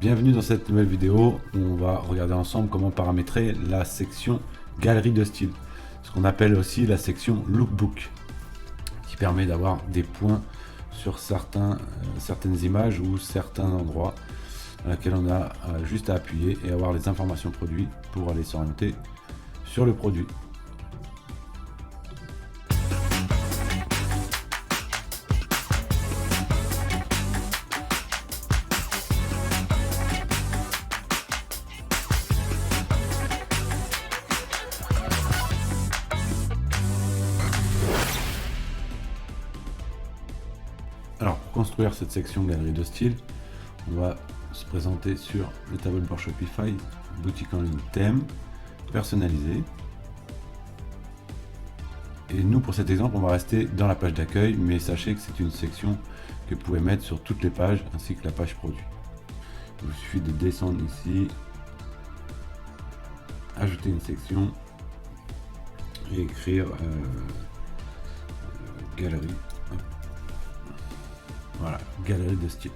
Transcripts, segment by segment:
Bienvenue dans cette nouvelle vidéo où on va regarder ensemble comment paramétrer la section galerie de style, ce qu'on appelle aussi la section lookbook, qui permet d'avoir des points sur certaines images ou certains endroits dans lesquels on a juste à appuyer et avoir les informations produits pour aller s'orienter sur le produit. Alors, pour construire cette section galerie de style, on va se présenter sur le tableau de bord Shopify, boutique en ligne thème, personnalisé. Et nous, pour cet exemple, on va rester dans la page d'accueil, mais sachez que c'est une section que vous pouvez mettre sur toutes les pages, ainsi que la page produit. Il vous suffit de descendre ici, ajouter une section et écrire galerie. Voilà, galerie de style.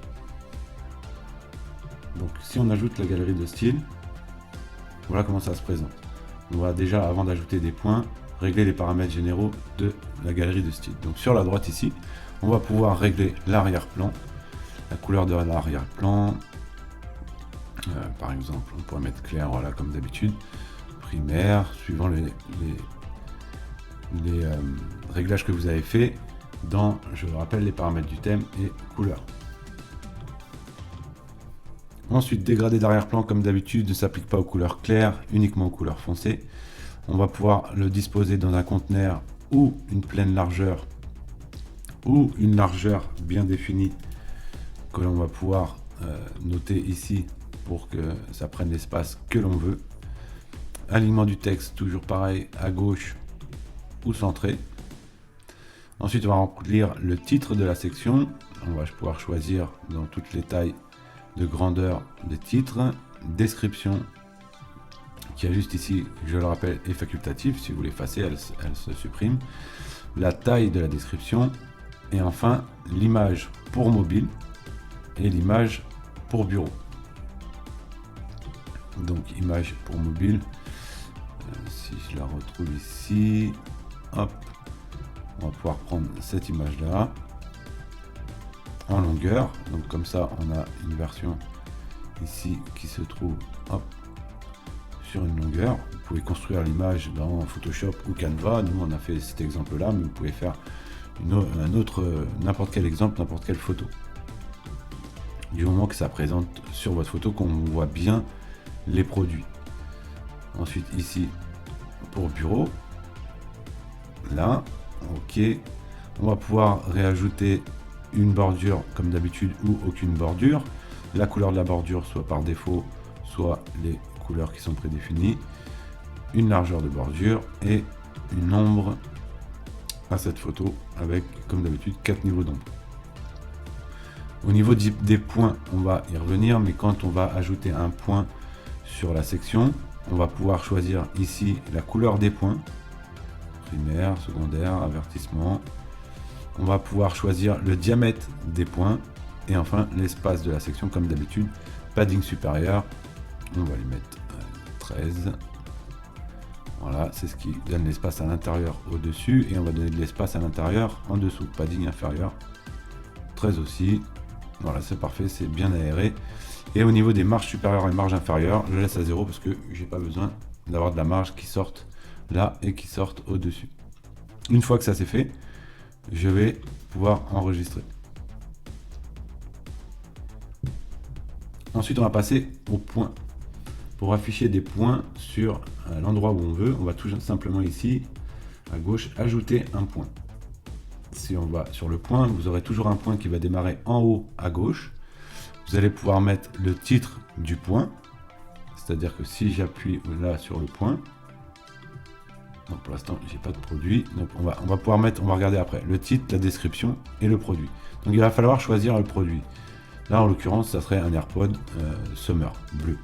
Donc si on ajoute la galerie de style, voilà comment ça se présente. On va déjà, avant d'ajouter des points, régler les paramètres généraux de la galerie de style. Donc sur la droite ici, on va pouvoir régler l'arrière-plan, la couleur de l'arrière-plan. Par exemple, on pourrait mettre clair, voilà, comme d'habitude, primaire, suivant les réglages que vous avez fait dans, je le rappelle, les paramètres du thème et couleur. Ensuite, dégradé d'arrière-plan, comme d'habitude, ne s'applique pas aux couleurs claires, uniquement aux couleurs foncées. On va pouvoir le disposer dans un conteneur ou une pleine largeur ou une largeur bien définie que l'on va pouvoir noter ici pour que ça prenne l'espace que l'on veut. Alignement du texte, toujours pareil, à gauche ou centré. Ensuite, on va remplir le titre de la section. On va pouvoir choisir dans toutes les tailles de grandeur des titres. Description, qui est juste ici, je le rappelle, est facultative. Si vous l'effacez, elle se supprime. La taille de la description. Et enfin, l'image pour mobile et l'image pour bureau. Donc, image pour mobile. Si je la retrouve ici, hop. On va pouvoir prendre cette image là en longueur, donc comme ça on a une version ici qui se trouve sur une longueur. Vous pouvez construire l'image dans Photoshop ou Canva. Nous on a fait cet exemple là, mais vous pouvez faire n'importe quel exemple, n'importe quelle photo, du moment que ça présente sur votre photo, qu'on voit bien les produits. Ensuite ici pour bureau, là, ok, on va pouvoir réajouter une bordure comme d'habitude ou aucune bordure. La couleur de la bordure soit par défaut, soit les couleurs qui sont prédéfinies. Une largeur de bordure et une ombre à cette photo avec, comme d'habitude, 4 niveaux d'ombre. Au niveau des points, on va y revenir, mais quand on va ajouter un point sur la section, on va pouvoir choisir ici la couleur des points. Primaire, secondaire, avertissement. On va pouvoir choisir le diamètre des points et enfin l'espace de la section comme d'habitude. Padding supérieur, on va lui mettre 13. Voilà, c'est ce qui donne l'espace à l'intérieur au-dessus et on va donner de l'espace à l'intérieur en dessous. Padding inférieur, 13 aussi. Voilà, c'est parfait, c'est bien aéré. Et au niveau des marges supérieures et marges inférieures, je laisse à 0 parce que j'ai pas besoin d'avoir de la marge qui sorte là et qui sortent au-dessus. Une fois que ça c'est fait, je vais pouvoir enregistrer. Ensuite, on va passer aux points. Pour afficher des points sur l'endroit où on veut, on va tout simplement ici, à gauche, ajouter un point. Si on va sur le point, vous aurez toujours un point qui va démarrer en haut à gauche. Vous allez pouvoir mettre le titre du point, c'est-à-dire que si j'appuie là sur le point, donc pour l'instant j'ai pas de produit, donc on va pouvoir mettre, on va regarder après le titre, la description et le produit. Donc il va falloir choisir le produit. Là en l'occurrence ça serait un AirPod Summer bleu.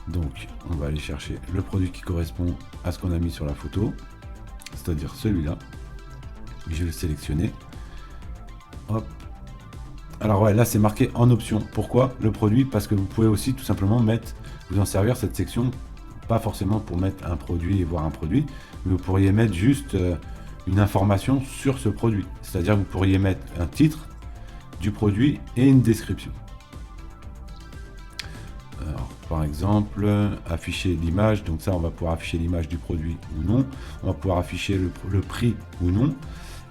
Donc on va aller chercher le produit qui correspond à ce qu'on a mis sur la photo, c'est-à-dire celui-là. Je vais le sélectionner. Hop, Alors ouais, là c'est marqué en option. Pourquoi le produit? Parce que vous pouvez aussi tout simplement vous en servir cette section, pas forcément pour mettre un produit et voir un produit, mais vous pourriez mettre juste une information sur ce produit. C'est-à-dire vous pourriez mettre un titre du produit et une description. Alors, par exemple, afficher l'image, donc ça on va pouvoir afficher l'image du produit ou non, on va pouvoir afficher le prix ou non,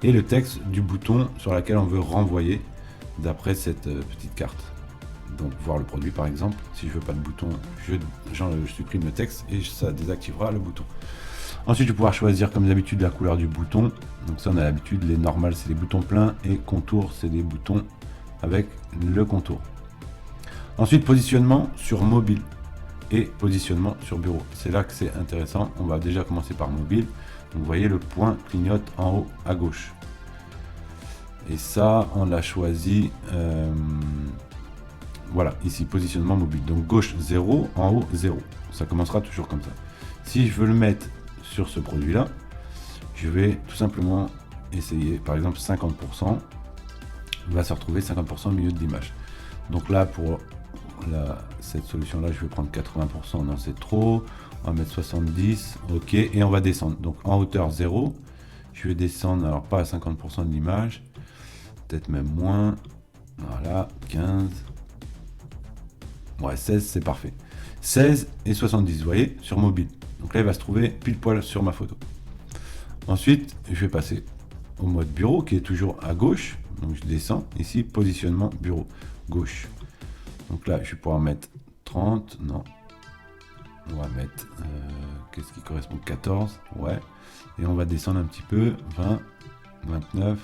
et le texte du bouton sur lequel on veut renvoyer d'après cette petite carte. Donc voir le produit par exemple, si je veux pas de bouton, je supprime le texte et ça désactivera le bouton. Ensuite je vais pouvoir choisir comme d'habitude la couleur du bouton. Donc ça on a l'habitude, les normales c'est les boutons pleins et contour c'est des boutons avec le contour. Ensuite positionnement sur mobile et positionnement sur bureau. C'est là que c'est intéressant. On va déjà commencer par mobile. Donc, vous voyez le point clignote en haut à gauche. Et ça on l'a choisi voilà, ici positionnement mobile. Donc gauche 0, en haut 0. Ça commencera toujours comme ça. Si je veux le mettre sur ce produit là, je vais tout simplement essayer par exemple 50%. On va se retrouver 50% au milieu de l'image. Donc là pour cette solution là je vais prendre 80%, non c'est trop, on va mettre 70, ok, et on va descendre. Donc en hauteur 0, je vais descendre, alors pas à 50% de l'image, peut-être même moins, voilà, 15, ouais 16 c'est parfait, 16 et 70 vous voyez sur mobile. Donc là il va se trouver pile poil sur ma photo. Ensuite je vais passer au mode bureau qui est toujours à gauche, donc je descends ici, positionnement bureau gauche. Donc là, je vais pouvoir mettre 30, non. On va mettre, qu'est-ce qui correspond, 14, ouais. Et on va descendre un petit peu, 20, 29,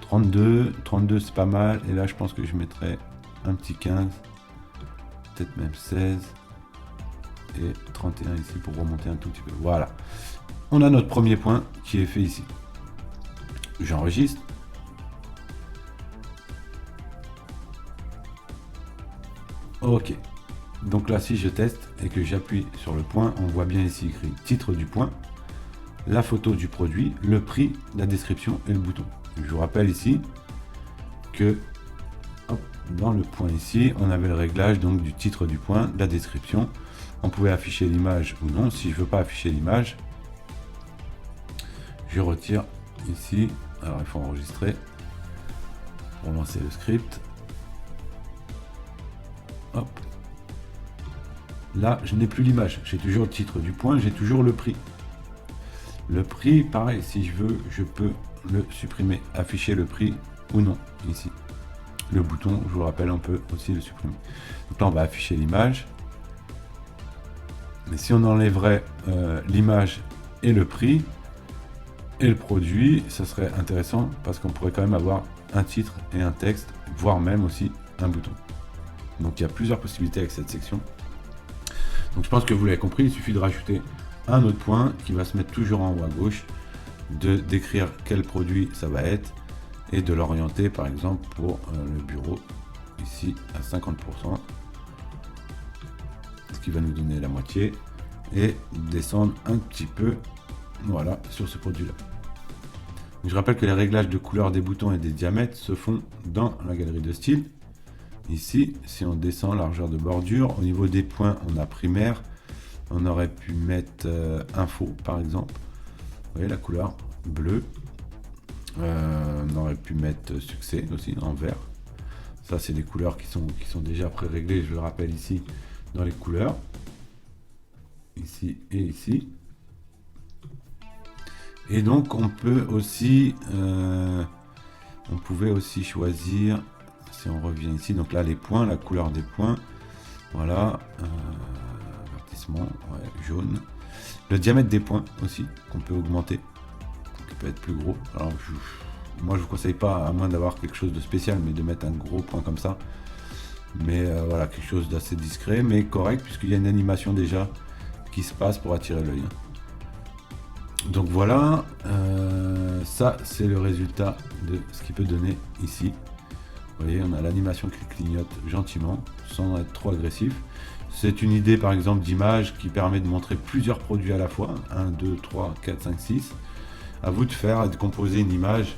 32, 32 c'est pas mal. Et là, je pense que je mettrai un petit 15, peut-être même 16 et 31 ici pour remonter un tout petit peu. Voilà. On a notre premier point qui est fait ici. J'enregistre. Ok, donc là si je teste et que j'appuie sur le point, on voit bien ici écrit titre du point, la photo du produit, le prix, la description et le bouton. Je vous rappelle ici que hop, dans le point ici, on avait le réglage donc du titre du point, de la description. On pouvait afficher l'image ou non. Si je veux pas afficher l'image, je retire ici. Alors il faut enregistrer pour lancer le script. Hop. Là, je n'ai plus l'image. J'ai toujours le titre du point, j'ai toujours le prix. Le prix, pareil, si je veux, je peux le supprimer, afficher le prix ou non, ici. Le bouton, je vous le rappelle, on peut aussi le supprimer. Donc là, on va afficher l'image. Mais si on enlèverait l'image et le prix et le produit, ça serait intéressant parce qu'on pourrait quand même avoir un titre et un texte, voire même aussi un bouton. Donc il y a plusieurs possibilités avec cette section. Donc je pense que vous l'avez compris, il suffit de rajouter un autre point qui va se mettre toujours en haut à gauche, de décrire quel produit ça va être et de l'orienter par exemple pour le bureau ici à 50%, ce qui va nous donner la moitié, et descendre un petit peu, voilà, sur ce produit là. Donc, je rappelle que les réglages de couleur des boutons et des diamètres se font dans la galerie de style. Ici, si on descend largeur de bordure, au niveau des points, on a primaire. On aurait pu mettre info, par exemple. Vous voyez la couleur bleue. On aurait pu mettre succès aussi en vert. Ça, c'est des couleurs qui sont déjà pré-réglées. Je le rappelle ici dans les couleurs. Ici et ici. Et donc, on peut aussi, on pouvait aussi choisir. Si on revient ici, donc là les points, la couleur des points, voilà, avertissement, ouais, jaune, le diamètre des points aussi qu'on peut augmenter, qui peut être plus gros. Alors moi je vous conseille pas, à moins d'avoir quelque chose de spécial, mais de mettre un gros point comme ça, mais voilà, quelque chose d'assez discret mais correct puisqu'il y a une animation déjà qui se passe pour attirer l'œil. Donc voilà, ça c'est le résultat de ce qu'il peut donner ici. Vous voyez, on a l'animation qui clignote gentiment, sans être trop agressif. C'est une idée par exemple d'image qui permet de montrer plusieurs produits à la fois. 1, 2, 3, 4, 5, 6. À vous de faire et de composer une image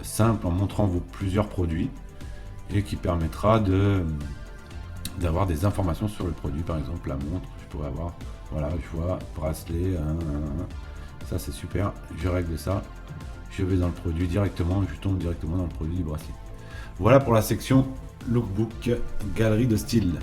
simple en montrant vos plusieurs produits et qui permettra d'avoir des informations sur le produit. Par exemple, la montre, je pourrais avoir, voilà, je vois bracelet, ça c'est super. Je règle ça, je vais dans le produit directement, je tombe directement dans le produit du bracelet. Voilà pour la section lookbook, galerie de style.